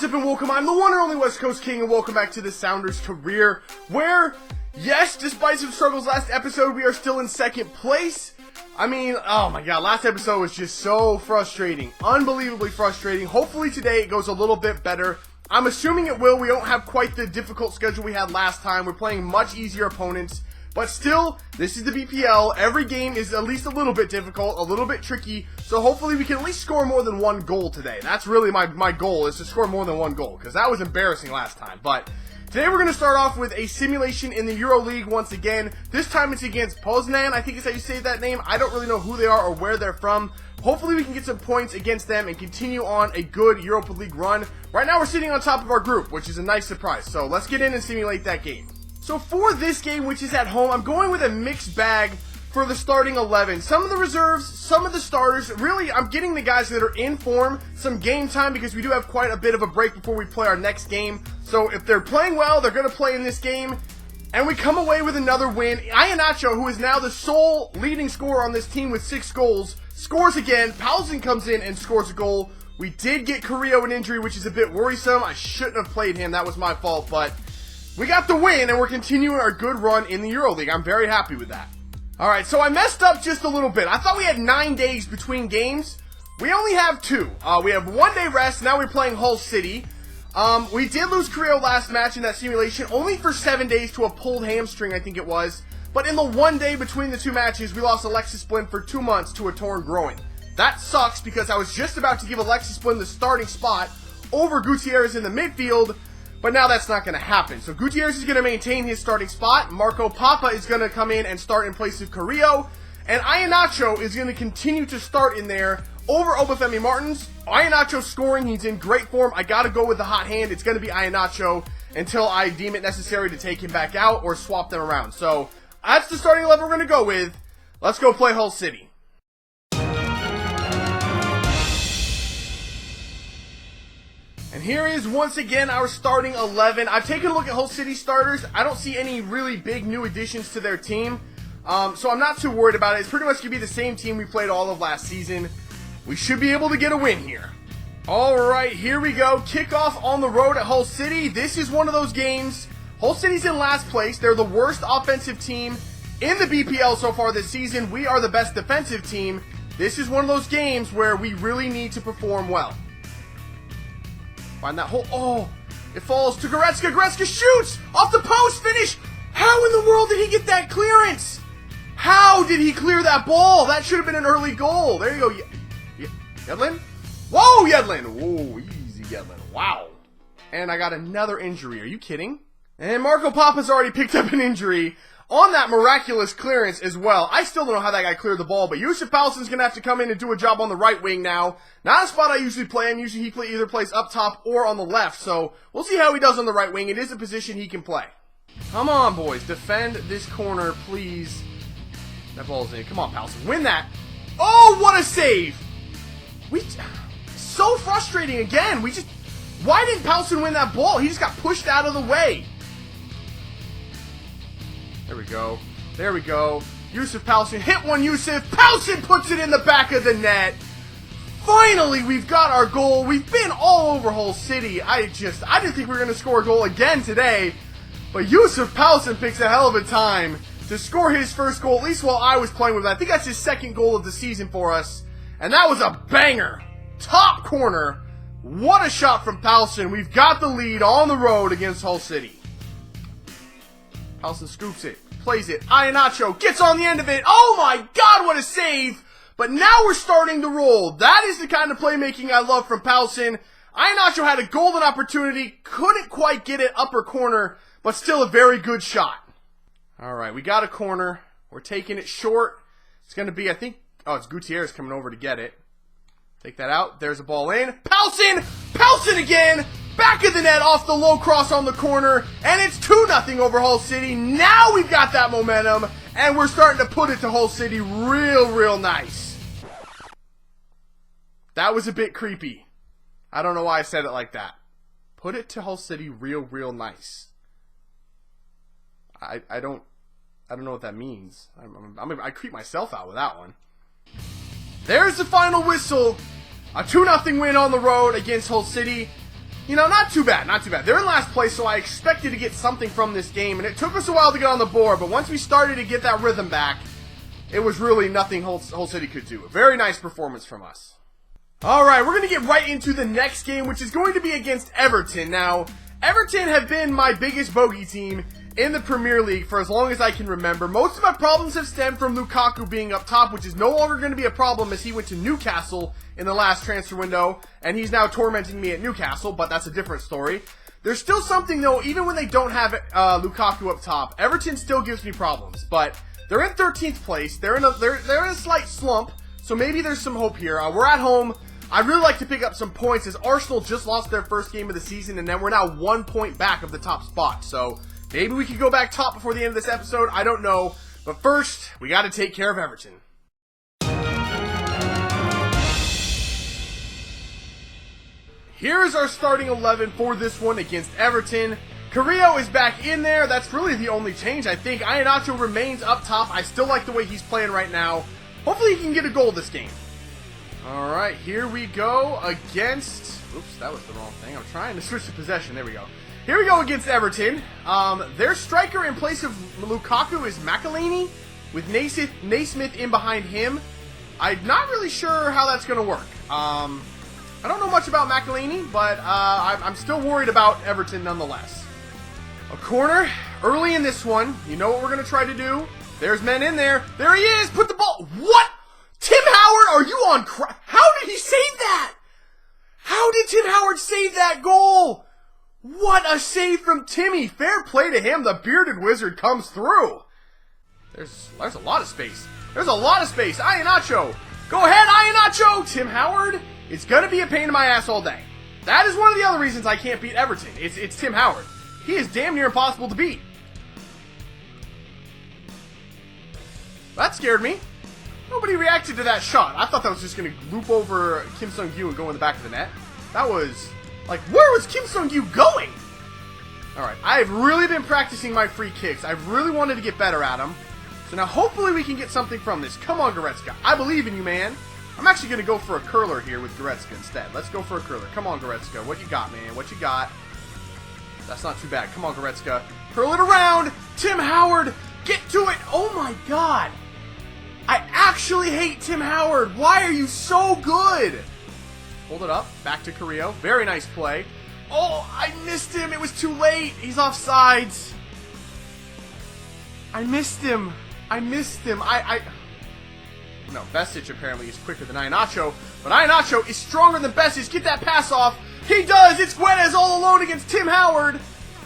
up and welcome, I'm the one and only West Coast King, and welcome back to the Sounders Career, where, yes, despite some struggles last episode, we are still in second place. I mean, oh my god, last episode was just so frustrating, unbelievably frustrating. Hopefully today it goes a little bit better. I'm assuming it will. We don't have quite the difficult schedule we had last time. We're playing much easier opponents. But still, this is the BPL. Every game is at least a little bit difficult, a little bit tricky. So hopefully we can at least score more than one goal today. That's really my goal, is to score more than one goal, because that was embarrassing last time. But today we're going to start off with a simulation in the Euro League once again. This time it's against Poznan, I think is how you say that name. I don't really know who they are or where they're from. Hopefully we can get some points against them and continue on a good Europa League run. Right now we're sitting on top of our group, which is a nice surprise. So let's get in and simulate that game. So for this game, which is at home, I'm going with a mixed bag for the starting 11. Some of the reserves, some of the starters. Really, I'm getting the guys that are in form some game time because we do have quite a bit of a break before we play our next game. So if they're playing well, they're going to play in this game. And we come away with another win. Iheanacho, who is now the sole leading scorer on this team with 6 goals, scores again. Paulsen comes in and scores a goal. We did get Carrillo an injury, which is a bit worrisome. I shouldn't have played him. That was my fault, but we got the win, and we're continuing our good run in the Euro League. I'm very happy with that. Alright, so I messed up just a little bit. I thought we had 9 days between games. We only have 2. We have 1 day rest. Now we're playing Hull City. We did lose Carrillo last match in that simulation, only for 7 days to a pulled hamstring, I think it was. But in the 1 day between the 2 matches, we lost Alexis Blin for 2 months to a torn groin. That sucks because I was just about to give Alexis Blin the starting spot over Gutierrez in the midfield. But now that's not going to happen. So Gutierrez is going to maintain his starting spot. Marco Papa is going to come in and start in place of Carrillo. And Iheanacho is going to continue to start in there over Obafemi Martins. Iheanacho scoring. He's in great form. I got to go with the hot hand. It's going to be Iheanacho until I deem it necessary to take him back out or swap them around. So that's the starting 11 we're going to go with. Let's go play Hull City. And here is once again our starting 11. I've taken a look at Hull City starters. I don't see any really big new additions to their team. So I'm not too worried about it. It's pretty much going to be the same team we played all of last season. We should be able to get a win here. Alright, here we go. Kickoff on the road at Hull City. This is one of those games. Hull City's in last place. They're the worst offensive team in the BPL so far this season. We are the best defensive team. This is one of those games where we really need to perform well. Find that hole. Oh, it falls to Goretzka. Goretzka shoots off the post. Finish. How in the world did he get that clearance? How did he clear that ball? That should have been an early goal. There you go. Yedlin? Whoa, Yedlin. Whoa, easy, Yedlin. Wow. And I got another injury. Are you kidding? And Marco Papa's already picked up an injury on that miraculous clearance as well. I still don't know how that guy cleared the ball, but Yusuf Paulsen's going to have to come in and do a job on the right wing now. Not a spot I usually play him. Usually he either plays up top or on the left, so we'll see how he does on the right wing. It is a position he can play. Come on, boys. Defend this corner, please. That ball's in. Come on, Paulsen. Win that. Oh, what a save. So frustrating again. Why didn't Paulsen win that ball? He just got pushed out of the way. There we go. There we go. Yusuf Paulsen. Hit one, Yusuf. Paulsen puts it in the back of the net. Finally, we've got our goal. We've been all over Hull City. I didn't think we were going to score a goal again today. But Yusuf Paulsen picks a hell of a time to score his first goal, at least while I was playing with him. I think that's his second goal of the season for us. And that was a banger. Top corner. What a shot from Paulsen. We've got the lead on the road against Hull City. Paulsen scoops it, plays it. Iheanacho gets on the end of it. Oh my god, what a save! But now we're starting to roll. That is the kind of playmaking I love from Paulsen. Iheanacho had a golden opportunity, couldn't quite get it upper corner, but still a very good shot. Alright, we got a corner. We're taking it short. It's going to be, I think, it's Gutierrez coming over to get it. Take that out. There's a ball in. Paulsen! Paulsen again! Back of the net off the low cross on the corner, and it's 2-0 over Hull City. Now we've got that momentum, and we're starting to put it to Hull City real nice. That was a bit creepy. I don't know why I said it like that. Put it to Hull City real nice. I don't know what that means. I creep myself out with that one. There's the final whistle. A 2-0 win on the road against Hull City. you know, not too bad, not too bad. They're in last place, so I expected to get something from this game, and it took us a while to get on the board, but once we started to get that rhythm back, it was really nothing Hull City could do. A very nice performance from us. Alright, we're going to get right into the next game, which is going to be against Everton. Now, Everton have been my biggest bogey team in the Premier League for as long as I can remember. Most of my problems have stemmed from Lukaku being up top, which is no longer going to be a problem as he went to Newcastle in the last transfer window, and he's now tormenting me at Newcastle, but that's a different story. There's still something, though, even when they don't have Lukaku up top, Everton still gives me problems, but they're in 13th place. They're in a slight slump, so maybe there's some hope here. We're at home. I'd really like to pick up some points as Arsenal just lost their first game of the season, and then we're now 1 point back of the top spot, so maybe we could go back top before the end of this episode. I don't know. But first, we got to take care of Everton. Here is our starting 11 for this one against Everton. Carrillo is back in there. That's really the only change, I think. Iheanacho remains up top. I still like the way he's playing right now. Hopefully he can get a goal this game. Alright, here we go against... Oops, that was the wrong thing. I'm trying to switch to possession. There we go. Here we go against Everton. Their striker in place of Lukaku is MacLeod, with Naismith in behind him. I'm not really sure how that's going to work. I don't know much about MacLeod, but I'm still worried about Everton nonetheless. A corner early in this one. You know what we're going to try to do. There's men in there. There he is. Put the ball. What? Tim Howard, are you on crap? How did he save that? How did Tim Howard save that goal? What a save from Timmy. Fair play to him. The bearded wizard comes through. There's a lot of space. There's a lot of space. Iheanacho. Go ahead, Iheanacho. Tim Howard. It's going to be a pain in my ass all day. That is one of the other reasons I can't beat Everton. It's Tim Howard. He is damn near impossible to beat. That scared me. Nobody reacted to that shot. I thought that was just going to loop over Kim Sung-gyu and go in the back of the net. That was... like, where was Kim Sung-gyu going? Alright, I've really been practicing my free kicks. I've really wanted to get better at them. So now hopefully we can get something from this. Come on, Goretzka. I believe in you, man. I'm actually going to go for a curler here with Goretzka instead. Let's go for a curler. Come on, Goretzka. What you got, man? What you got? That's not too bad. Come on, Goretzka. Curl it around. Tim Howard. Get to it. Oh, my God. I actually hate Tim Howard. Why are you so good? Hold it up. Back to Carrillo. Very nice play. Oh, I missed him. It was too late. He's offsides. I missed him. No, Besic apparently is quicker than Iheanacho, but Iheanacho is stronger than Besic. Get that pass off. He does. It's Guedes all alone against Tim Howard.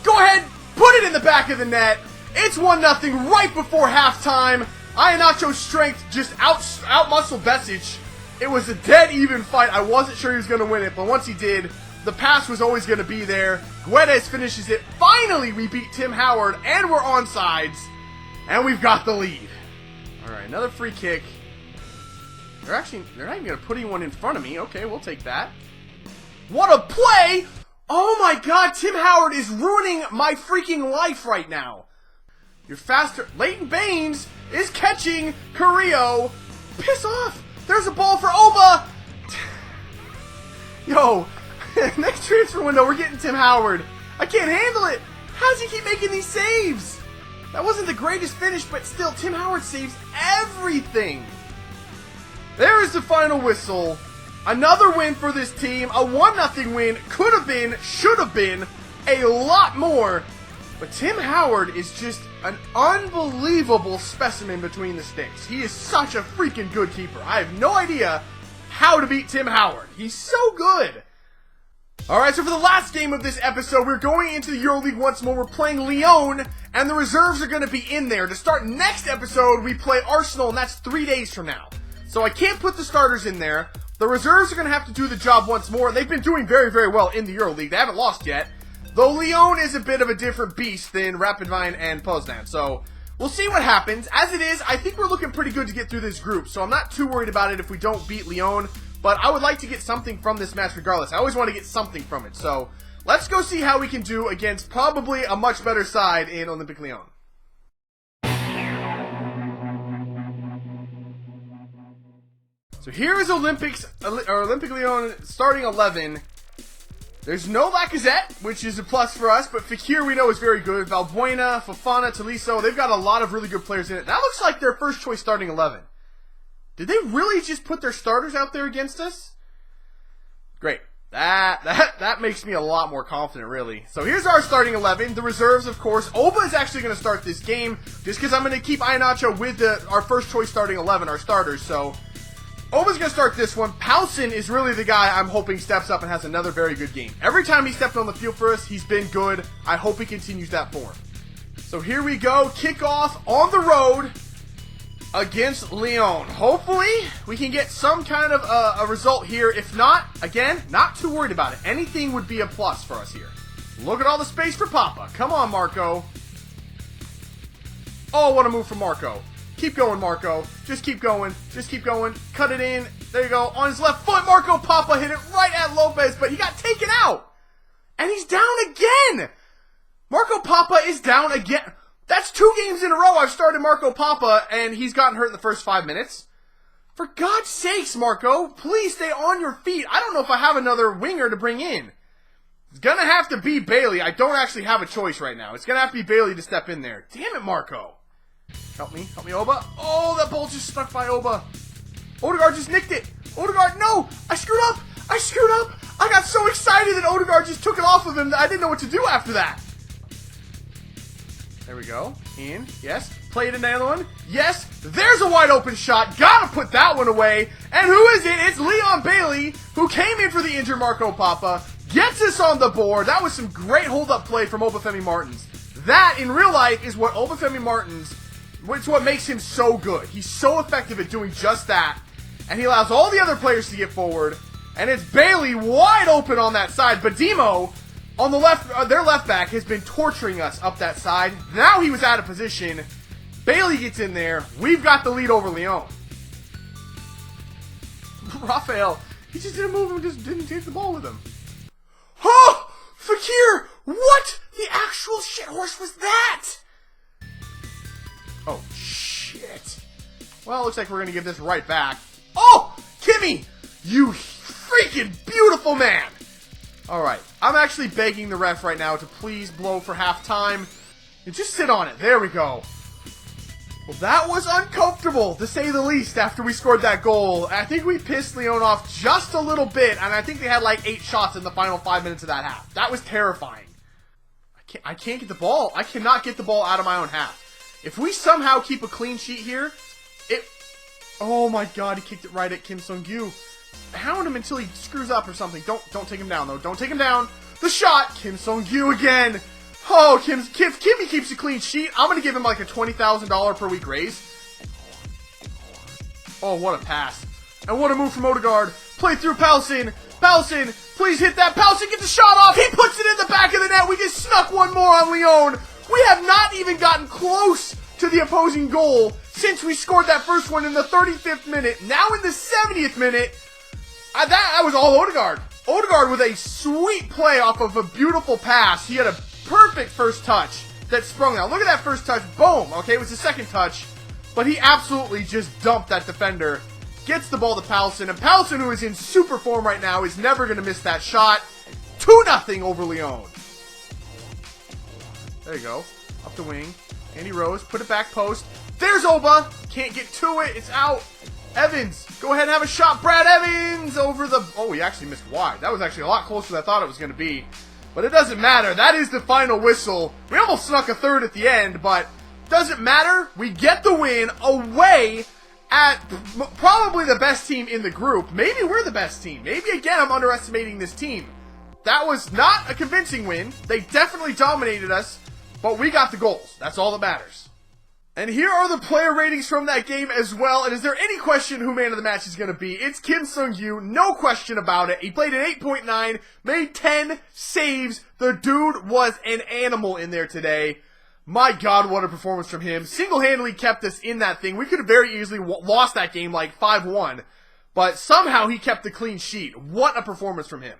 Go ahead. Put it in the back of the net. It's 1-0 right before halftime. Iheanacho's strength just out-muscled Besic. It was a dead even fight. I wasn't sure he was going to win it, but once he did, the pass was always going to be there. Guedes finishes it. Finally, we beat Tim Howard, and we're onside, and we've got the lead. All right, another free kick. They're not even going to put anyone in front of me. Okay, we'll take that. What a play! Oh my God, Tim Howard is ruining my freaking life right now. You're faster. Leighton Baines is catching Carrillo. Piss off. There's a ball for Oba. Yo, next transfer window, we're getting Tim Howard. I can't handle it. How does he keep making these saves? That wasn't the greatest finish, but still, Tim Howard saves everything. There is the final whistle. Another win for this team. A 1-0 win. Could have been, should have been, a lot more. But Tim Howard is just an unbelievable specimen between the sticks. He is such a freaking good keeper. I have no idea how to beat Tim Howard. He's so good. Alright, so for the last game of this episode, we're going into the Euro League once more. We're playing Lyon, and the reserves are going to be in there. To start next episode, we play Arsenal, and that's 3 days from now. So I can't put the starters in there. The reserves are going to have to do the job once more. They've been doing very, very well in the Euro League. They haven't lost yet. Though Lyon is a bit of a different beast than Rapidvine and Poznan. So we'll see what happens. As it is, I think we're looking pretty good to get through this group. So I'm not too worried about it if we don't beat Lyon. But I would like to get something from this match regardless. I always want to get something from it. So let's go see how we can do against probably a much better side in Olympique Lyon. So here is Olympique Lyon starting 11. There's no Lacazette, which is a plus for us, but Fekir we know is very good. Valbuena, Fofana, Tolisso, they've got a lot of really good players in it. That looks like their first choice starting 11. Did they really just put their starters out there against us? Great. That makes me a lot more confident, really. So here's our starting 11. The reserves, of course. Oba is actually going to start this game, just because I'm going to keep Iheanacho with our first choice starting 11, our starters. So Oba's going to start this one. Poulsen is really the guy I'm hoping steps up and has another very good game. Every time he stepped on the field for us, he's been good. I hope he continues that form. So here we go. Kickoff on the road against Lyon. Hopefully, we can get some kind of a result here. If not, again, not too worried about it. Anything would be a plus for us here. Look at all the space for Papa. Come on, Marco. Oh, what a move from Marco. Keep going, Marco. Just keep going. Just keep going. Cut it in. There you go. On his left foot, Marco Papa hit it right at Lopez, but he got taken out. And he's down again. Marco Papa is down again. That's 2 games in a row I've started Marco Papa, and he's gotten hurt in the first 5 minutes. For God's sakes, Marco, please stay on your feet. I don't know if I have another winger to bring in. It's going to have to be Bailey. I don't actually have a choice right now. It's going to have to be Bailey to step in there. Damn it, Marco. Help me, Oba. Oh, that ball just stuck by Oba. Odegaard just nicked it. Odegaard, no, I screwed up. I got so excited that Odegaard just took it off of him that I didn't know what to do after that. There we go. In. Yes. Play it in another one. Yes. There's a wide open shot. Gotta put that one away. And who is it? It's Leon Bailey, who came in for the injured Marco Papa. Gets us on the board. That was some great hold-up play from Obafemi Martins. That, in real life, is what Obafemi Martins, it's what makes him so good. He's so effective at doing just that. And he allows all the other players to get forward. And it's Bailey wide open on that side. Badimo, on the left, their left back has been torturing us up that side. Now he was out of position. Bailey gets in there. We've got the lead over Lyon. Raphael, he just didn't move and just didn't take the ball with him. Oh! Fekir! What the actual shit horse was that? Oh, shit. Well, it looks like we're going to give this right back. Oh! Kimmy! You freaking beautiful man! Alright, I'm actually begging the ref right now to please blow for halftime. And just sit on it. There we go. Well, that was uncomfortable, to say the least, after we scored that goal. I think we pissed Lyon off just a little bit, and I think they had like 8 shots in the final 5 minutes of that half. That was terrifying. I can't get the ball. I cannot get the ball out of my own half. If we somehow keep a clean sheet here, oh my god, he kicked it right at Kim Sung-gyu. Hound him until he screws up or something. Don't take him down, though. Don't take him down. The shot! Kim Sung-gyu again. Oh, Kimmy keeps a clean sheet. I'm going to give him like a $20,000 per week raise. Oh, what a pass. And what a move from Odegaard. Play through Poulsen. Poulsen, please hit that. Poulsen gets the shot off. He puts it in the back of the net. We just snuck one more on Lyon. We have not even gotten close to the opposing goal since we scored that first one in the 35th minute. Now in the 70th minute, that was all Odegaard. Odegaard with a sweet play off of a beautiful pass. He had a perfect first touch that sprung out. Look at that first touch. Boom. Okay, it was the second touch. But he absolutely just dumped that defender. Gets the ball to Poulsen. And Poulsen, who is in super form right now, is never going to miss that shot. 2-0 over Lyon. There you go. Up the wing. Andy Rose. Put it back post. There's Oba. Can't get to it. It's out. Evans. Go ahead and have a shot. Brad Evans over the... Oh, he actually missed wide. That was actually a lot closer than I thought it was going to be. But it doesn't matter. That is the final whistle. We almost snuck a third at the end, but doesn't matter. We get the win away at probably the best team in the group. Maybe we're the best team. Maybe, again, I'm underestimating this team. That was not a convincing win. They definitely dominated us, but we got the goals. That's all that matters. And here are the player ratings from that game as well. And is there any question who man of the match is going to be? It's Kim Sung-gyu. No question about it. He played an 8.9, made 10 saves. The dude was an animal in there today. My God, what a performance from him. Single-handedly kept us in that thing. We could have very easily lost that game like 5-1. But somehow he kept the clean sheet. What a performance from him.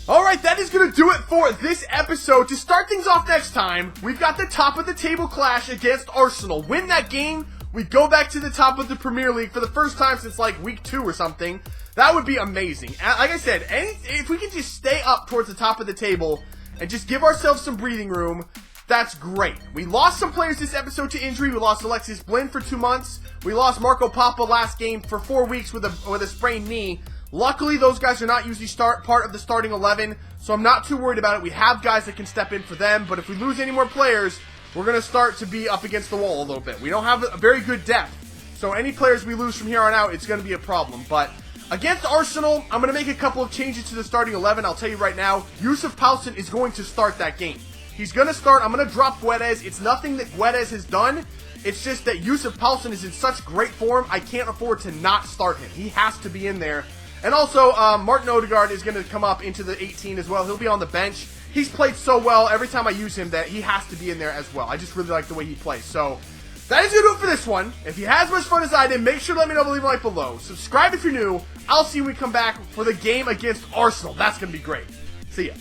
Alright, that is going to do it for this episode. To start things off next time, we've got the top of the table clash against Arsenal. Win that game, we go back to the top of the Premier League for the first time since like week 2 or something. That would be amazing. Like I said, if we can just stay up towards the top of the table and just give ourselves some breathing room, that's great. We lost some players this episode to injury. We lost Alexis Blin for 2 months. We lost Marco Papa last game for 4 weeks with a sprained knee. Luckily, those guys are not usually part of the starting 11, so I'm not too worried about it. We have guys that can step in for them, but if we lose any more players, we're going to start to be up against the wall a little bit. We don't have a very good depth, so any players we lose from here on out, it's going to be a problem. But against Arsenal, I'm going to make a couple of changes to the starting 11. I'll tell you right now, Yusuf Poulsen is going to start that game. He's going to start. I'm going to drop Guedes. It's nothing that Guedes has done. It's just that Yusuf Poulsen is in such great form, I can't afford to not start him. He has to be in there. And also, Martin Odegaard is going to come up into the 18 as well. He'll be on the bench. He's played so well every time I use him that he has to be in there as well. I just really like the way he plays. So, that is going to do it for this one. If you had as much fun as I did, make sure to let me know by leaving a like below. Subscribe if you're new. I'll see you when we come back for the game against Arsenal. That's going to be great. See ya.